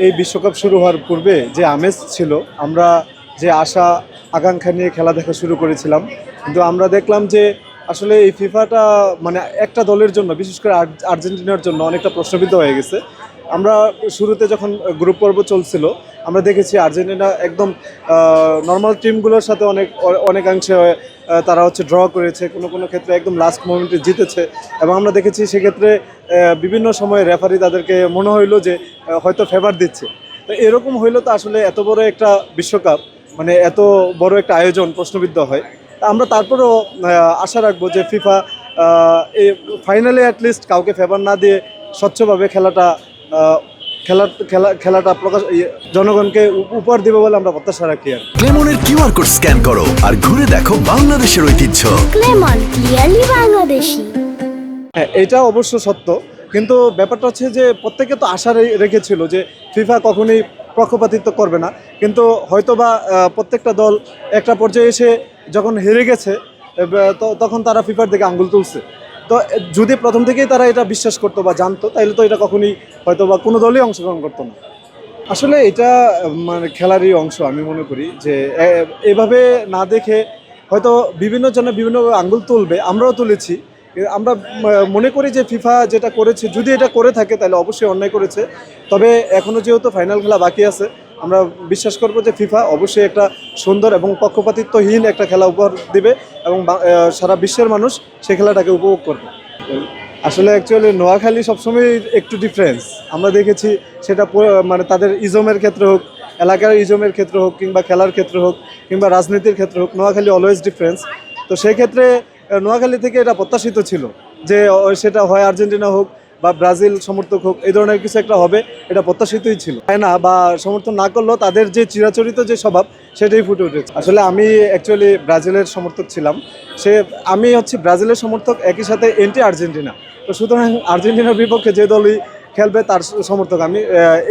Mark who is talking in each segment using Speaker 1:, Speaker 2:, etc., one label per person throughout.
Speaker 1: এই বিশ্বকাপ শুরু হওয়ার পূর্বে যে আমেজ ছিল, আমরা যে আশা আকাঙ্ক্ষা নিয়ে খেলা দেখা শুরু করেছিলাম, কিন্তু আমরা দেখলাম যে আসলে এই ফিফাটা মানে একটা দলের জন্য, বিশেষ করে আর্জেন্টিনার জন্য অনেকটা প্রশ্নবিদ্ধ হয়ে গেছে। আমরা শুরুতে যখন গ্রুপ পর্ব চলছিল, আমরা দেখেছি আর্জেন্টিনা একদম নর্মাল টিমগুলোর সাথে অনেকাংশে তারা ড্র করেছে, কোনো কোনো ক্ষেত্রে একদম লাস্ট মোমেন্টে জিতেছে। এবং আমরা দেখেছি সেক্ষেত্রে বিভিন্ন সময় রেফারি তাদেরকে মনে হইলো যে হয়তো ফেভার দিচ্ছে। তো এরকম হইলো তো আসলে এত বড় একটা বিশ্বকাপ, মানে এত বড় একটা আয়োজন প্রশ্নবিদ্ধ হয়। তা আমরা তারপরেও আশা রাখবো যে ফিফা এই ফাইনালে অ্যাটলিস্ট কাউকে ফেভার না দিয়ে স্বচ্ছভাবে খেলাটা জনগণকে উপহার দিবে বলে আমরা প্রত্যাশা রাখি। আর
Speaker 2: ক্লেমনের কিউআর কোড স্ক্যান করো আর ঘুরে দেখো বাংলাদেশের ঐতিহ্য।
Speaker 3: ক্লেমন ক্লিয়ারলি বাংলাদেশি।
Speaker 1: হ্যাঁ, এটা অবশ্য সত্য, কিন্তু ব্যাপারটা হচ্ছে যে প্রত্যেকে তো আশা রেখেছিল যে ফিফা কখনোই পক্ষপাতিত্ব করবে না, কিন্তু হয়তোবা প্রত্যেকটা দল একটা পর্যায়ে এসে যখন হেরে গেছে তখন তারা ফিফার দিকে আঙ্গুল তুলছে। তো যদি প্রথম থেকেই তারা এটা বিশ্বাস করতো বা জানতো, তাহলে তো এটা কখনোই হয়তোবা কোনো দলই অংশগ্রহণ করতো না। আসলে এটা মানে খেলারই অংশ, আমি মনে করি যে এভাবে না দেখে হয়তো বিভিন্ন জনে বিভিন্নভাবে আঙ্গুল তুলবে, আমরাও তুলেছি। আমরা মনে করি যে ফিফা যেটা করেছে, যদি এটা করে থাকে তাহলে অবশ্যই অন্যায় করেছে। তবে এখনও যেহেতু ফাইনাল খেলা বাকি আছে, আমরা বিশ্বাস করব যে ফিফা অবশ্যই একটা সুন্দর এবং পক্ষপাতিত্বহীন একটা খেলা উপহার দিবে এবং সারা বিশ্বের মানুষ সেই খেলাটাকে উপভোগ করবে। আসলে অ্যাকচুয়ালি নোয়াখালী সবসময় একটু ডিফারেন্স আমরা দেখেছি, সেটা মানে তাদের ইজমের ক্ষেত্রে হোক, এলাকার ইজমের ক্ষেত্রে হোক, কিংবা খেলার ক্ষেত্রে হোক, কিংবা রাজনীতির ক্ষেত্রে হোক, নোয়াখালী অলওয়েজ ডিফারেন্স। তো সেই ক্ষেত্রে নোয়াখালী থেকে এটা প্রত্যাশিত ছিল যে সেটা হয় আর্জেন্টিনা হোক বা ব্রাজিল সমর্থক হোক, এই ধরনের কিছু একটা হবে, এটা প্রত্যাশিতই ছিল। তাই না, বা সমর্থন না করলেও তাদের যে চিরাচরিত যে স্বভাব সেটাই ফুটে উঠেছে। আসলে আমি অ্যাকচুয়ালি ব্রাজিলের সমর্থক ছিলাম, আমি ব্রাজিলের সমর্থক, একই সাথে এন্টি আর্জেন্টিনা। তো সুতরাং আর্জেন্টিনার বিপক্ষে যে দলই খেলবে তার সমর্থক আমি।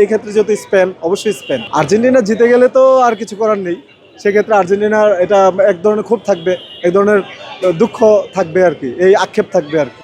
Speaker 1: এই ক্ষেত্রে যেহেতু স্পেন, অবশ্যই স্পেন। আর্জেন্টিনা জিতে গেলে তো আর কিছু করার নেই, সেক্ষেত্রে আর্জেন্টিনার এটা এক ধরনের ক্ষোভ থাকবে, এক ধরনের দুঃখ থাকবে আর কি, এই আক্ষেপ থাকবে আর কি।